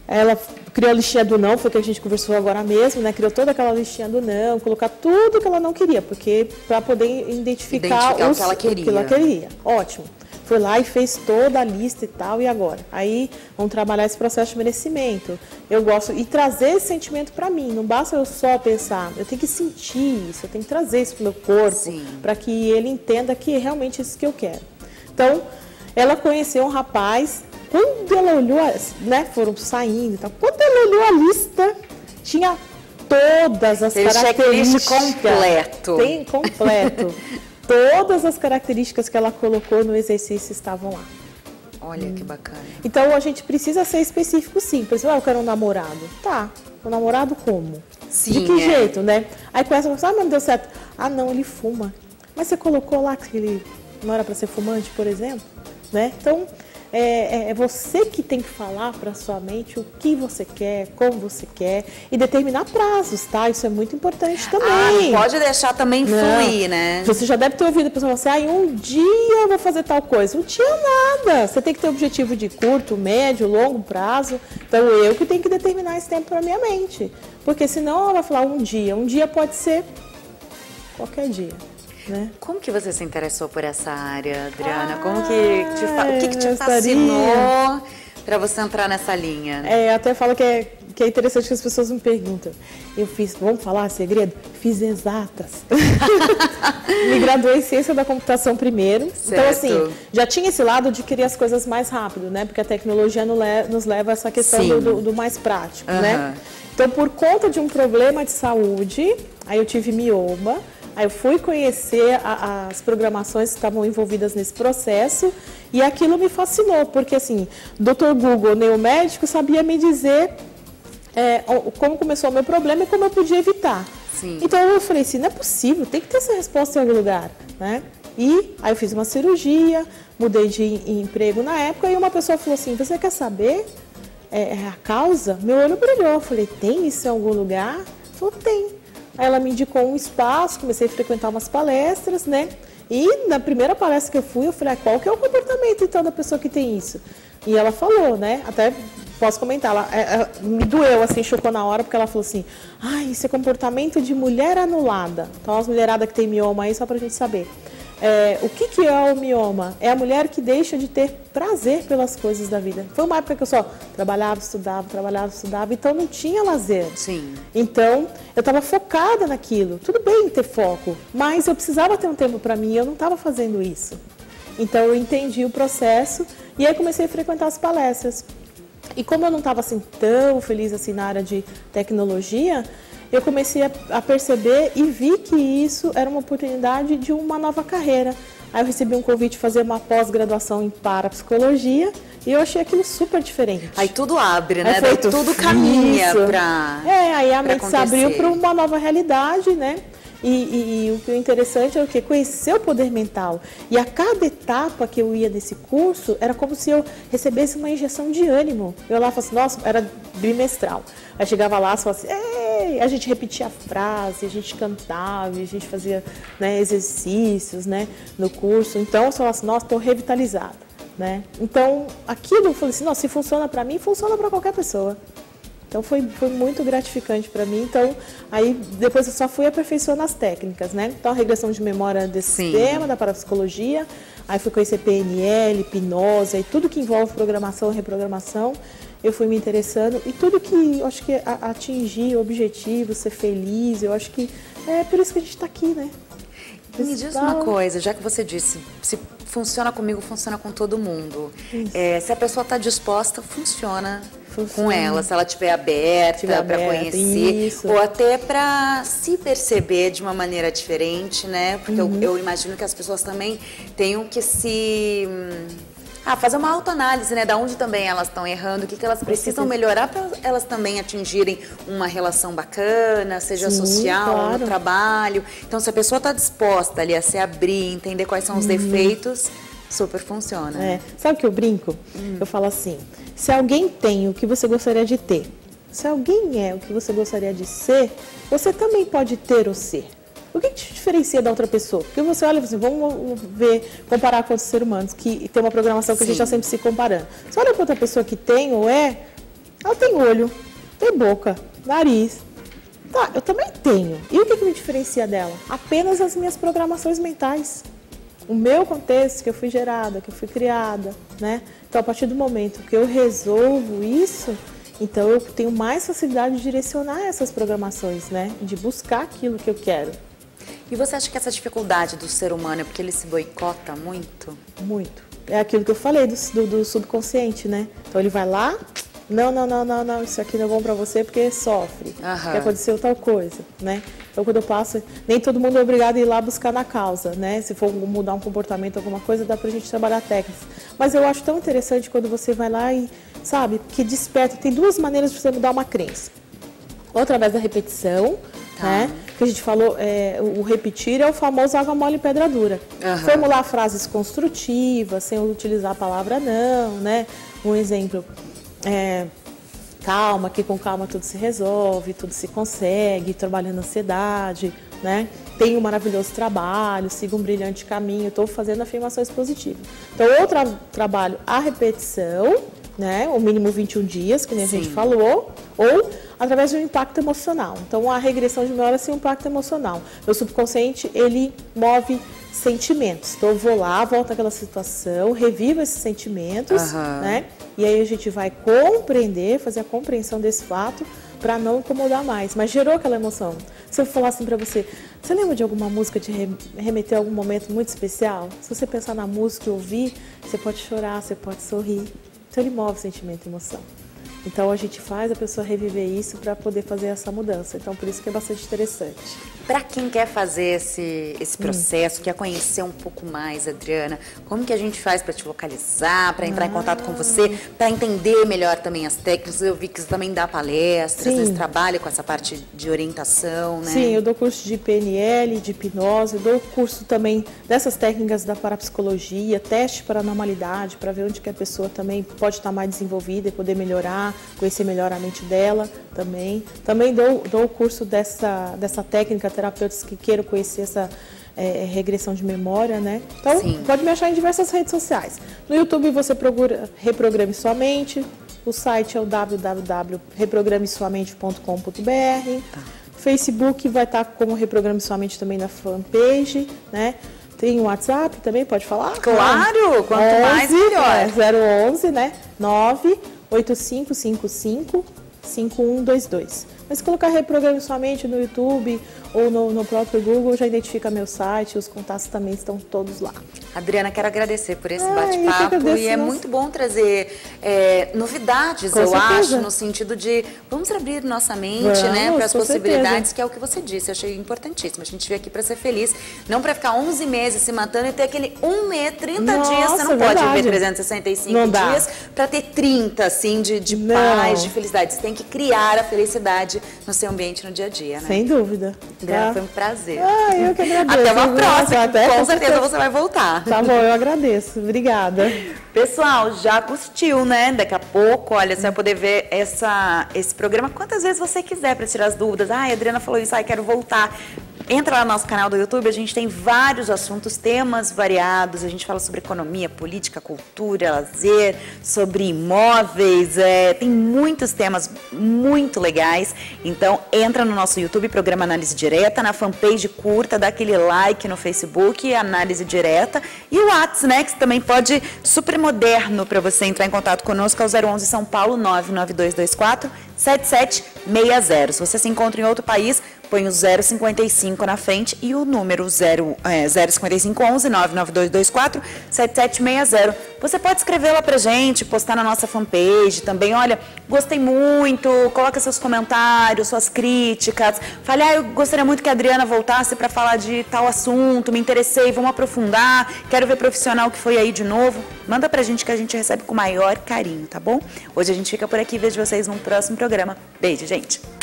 Ela criou a listinha do não, foi o que a gente conversou agora mesmo, né? Criou toda aquela listinha do não, colocar tudo que ela não queria, porque para poder identificar o que ela queria. O que ela queria. Ótimo. Foi lá e fez toda a lista e tal, e agora? Aí vamos trabalhar esse processo de merecimento. Eu gosto e trazer esse sentimento para mim. Não basta eu só pensar, eu tenho que sentir isso, eu tenho que trazer isso pro meu corpo, para que ele entenda que é realmente isso que eu quero. Então, ela conheceu um rapaz. Quando ela olhou, né, foram saindo e tal, quando ela olhou a lista, tinha todas as características. Completo. Tem completo. Todas as características que ela colocou no exercício estavam lá. Olha que bacana. Então, a gente precisa ser específico, sim. Por exemplo, eu quero um namorado. Tá, um namorado como? Sim, de que jeito, né? Aí começa a pensar, não deu certo. Ah, não, ele fuma. Mas você colocou lá que ele não era para ser fumante, por exemplo, né? Então, é você que tem que falar para sua mente o que você quer, como você quer e determinar prazos, tá? Isso é muito importante também. Não pode deixar também fluir, né? Você já deve ter ouvido a pessoa falar assim, um dia eu vou fazer tal coisa. Um dia nada. Você tem que ter objetivo de curto, médio, longo prazo. Então, eu que tenho que determinar esse tempo para minha mente. Porque senão ela vai falar um dia. Um dia pode ser qualquer dia. Né? Como que você se interessou por essa área, Adriana? Como o que te fascinou para você entrar nessa linha? Eu até falo que é interessante que as pessoas me perguntam. Eu fiz, vamos falar segredo? Fiz exatas. Me graduei em ciência da computação primeiro. Certo. Então, assim, já tinha esse lado de querer as coisas mais rápido, né? Porque a tecnologia nos leva a essa questão do mais prático, né? Então, por conta de um problema de saúde, aí eu tive mioma. Aí eu fui conhecer as programações que estavam envolvidas nesse processo e aquilo me fascinou, porque assim, Dr. Google, neuromédico, sabia me dizer como começou o meu problema e como eu podia evitar. Sim. Então eu falei assim, não é possível, tem que ter essa resposta em algum lugar, né? E aí eu fiz uma cirurgia, mudei de emprego na época e uma pessoa falou assim, você quer saber a causa? Meu olho brilhou, eu falei, tem isso em algum lugar? Ela falou, tem. Aí ela me indicou um espaço, comecei a frequentar umas palestras, né? E na primeira palestra que eu fui, eu falei, qual que é o comportamento então da pessoa que tem isso? E ela falou, né? Até posso comentar, ela me doeu, assim, chocou na hora, porque ela falou assim, isso é comportamento de mulher anulada. Então, as mulheradas que tem mioma aí, só pra gente saber. O que é o mioma? É a mulher que deixa de ter prazer pelas coisas da vida. Foi uma época que eu só trabalhava, estudava, então não tinha lazer. Sim. Então, eu estava focada naquilo. Tudo bem ter foco, mas eu precisava ter um tempo para mim e eu não estava fazendo isso. Então, eu entendi o processo e aí comecei a frequentar as palestras. E como eu não estava assim tão feliz assim na área de tecnologia, eu comecei a perceber e vi que isso era uma oportunidade de uma nova carreira. Aí eu recebi um convite de fazer uma pós-graduação em parapsicologia e eu achei aquilo super diferente. Aí tudo abre, né? Daí tudo caminha para aí a mente se abriu para uma nova realidade, né? E o que é interessante é o quê? Conhecer o poder mental. E a cada etapa que eu ia nesse curso, era como se eu recebesse uma injeção de ânimo. Eu lá falava assim, nossa, era bimestral. Aí chegava lá e falava assim, ei! A gente repetia a frase, a gente cantava, a gente fazia, né, exercícios, né, no curso. Então eu falava assim, nossa, estou revitalizada, né? Então aquilo eu falei assim, nossa, se funciona para mim, funciona para qualquer pessoa. Então foi muito gratificante para mim. Então aí depois eu só fui aperfeiçoando as técnicas, né? Então a regressão de memória desse sistema, da parapsicologia, aí fui conhecer PNL, hipnose, e tudo que envolve programação e reprogramação, eu fui me interessando e tudo que eu acho que atingir objetivos, ser feliz, eu acho que é por isso que a gente está aqui, né? Me diz uma coisa, já que você disse, se funciona comigo, funciona com todo mundo. Se a pessoa está disposta, funciona com ela, se ela estiver aberta para conhecer, ou até para se perceber de uma maneira diferente, né? Porque eu imagino que as pessoas também tenham que se... fazer uma autoanálise, né? Da onde também elas estão errando, o que elas precisam melhorar para elas também atingirem uma relação bacana, seja social, no trabalho. Então, se a pessoa está disposta ali a se abrir, entender quais são os defeitos, super funciona. Sabe o que eu brinco? Eu falo assim, se alguém tem o que você gostaria de ter, se alguém é o que você gostaria de ser, você também pode ter ou ser. O que te diferencia da outra pessoa? Porque você olha assim, vamos comparar com outros seres humanos, que tem uma programação que a gente está sempre se comparando. Você olha para outra pessoa que tem ou ela tem olho, tem boca, nariz. Tá, eu também tenho. E o que me diferencia dela? Apenas as minhas programações mentais. O meu contexto, que eu fui gerada, que eu fui criada, né? Então, a partir do momento que eu resolvo isso, então eu tenho mais facilidade de direcionar essas programações, né? De buscar aquilo que eu quero. E você acha que essa dificuldade do ser humano é porque ele se boicota muito? Muito. É aquilo que eu falei do subconsciente, né? Então ele vai lá, não, isso aqui não é bom pra você porque sofre, porque aconteceu tal coisa, né? Então, quando eu passo, nem todo mundo é obrigado a ir lá buscar na causa, né? Se for mudar um comportamento, alguma coisa, dá pra gente trabalhar técnicas. Mas eu acho tão interessante quando você vai lá e, sabe, que desperta. Tem duas maneiras de você mudar uma crença. Ou através da repetição, né? Que a gente falou, o repetir é o famoso água mole e pedra dura. Formular frases construtivas, sem utilizar a palavra não, né? Um exemplo, calma, que com calma tudo se resolve, tudo se consegue, trabalhando a ansiedade, né? Tenho um maravilhoso trabalho, siga um brilhante caminho, estou fazendo afirmações positivas. Então, eu trabalho a repetição, né? O mínimo 21 dias, que nem a gente falou, ou através de um impacto emocional. Então, a regressão de memória é um impacto emocional. Meu subconsciente, ele move sentimentos. Então, eu vou lá, volto àquela situação, revivo esses sentimentos, né? E aí a gente vai compreender, fazer a compreensão desse fato para não incomodar mais. Mas gerou aquela emoção. Se eu falar assim para você, você lembra de alguma música te remeter a algum momento muito especial? Se você pensar na música e ouvir, você pode chorar, você pode sorrir. Então, ele move sentimento e emoção. Então, a gente faz a pessoa reviver isso para poder fazer essa mudança. Então, por isso que é bastante interessante. Para quem quer fazer esse processo, quer conhecer um pouco mais, Adriana, como que a gente faz para te localizar, para entrar em contato com você, para entender melhor também as técnicas? Eu vi que você também dá palestras, você trabalha com essa parte de orientação, né? Sim, eu dou curso de PNL, de hipnose, eu dou curso também dessas técnicas da parapsicologia, teste para normalidade, para ver onde que a pessoa também pode estar mais desenvolvida e poder melhorar, conhecer melhor a mente dela também. Também dou o curso dessa técnica, terapeutas que queiram conhecer essa regressão de memória, né? Então, pode me achar em diversas redes sociais. No YouTube você procura Reprograme Sua Mente, o site é o www.reprogramesuamente.com.br. Facebook vai estar como Reprograme Sua Mente também na fanpage, né? Tem o WhatsApp também, pode falar? Claro, quanto mais melhor. 011, né? 985555122. Mas se colocar Reprograme Sua Mente no YouTube ou no próprio Google, já identifica meu site, os contatos também estão todos lá. Adriana, quero agradecer por esse bate-papo e é muito bom trazer novidades, eu acho, no sentido de vamos abrir nossa mente, né, para as possibilidades, que é o que você disse, eu achei importantíssimo. A gente veio aqui para ser feliz, não para ficar 11 meses se matando e ter aquele 1 mês, 30 dias, você não pode viver 365 dias para ter 30, assim, de paz, de felicidade. Você tem que criar a felicidade no seu ambiente, no dia a dia, né? Sem dúvida. Adriana, foi um prazer. Eu que agradeço. Até uma próxima, com certeza você vai voltar. Tá bom, eu agradeço. Obrigada. Pessoal, já curtiu, né? Daqui a pouco, olha, você vai poder ver esse programa quantas vezes você quiser para tirar as dúvidas. A Adriana falou isso, quero voltar. Entra lá no nosso canal do YouTube, a gente tem vários assuntos, temas variados, a gente fala sobre economia, política, cultura, lazer, sobre imóveis, tem muitos temas muito legais. Então, entra no nosso YouTube, Programa Análise Direta, na fanpage curta, dá aquele like no Facebook, Análise Direta, e o WhatsApp, né, que também pode, super moderno para você entrar em contato conosco, é o 011 São Paulo 99224 7760. Se você se encontra em outro país, põe o 055 na frente e o número 05511 99224 7760. Você pode escrever lá pra gente, postar na nossa fanpage também. Olha, gostei muito, coloca seus comentários, suas críticas. Fale, eu gostaria muito que a Adriana voltasse para falar de tal assunto, me interessei, vamos aprofundar, quero ver profissional que foi aí de novo. Manda pra gente que a gente recebe com o maior carinho, tá bom? Hoje a gente fica por aqui, vejo vocês num próximo programa. Beijo, gente!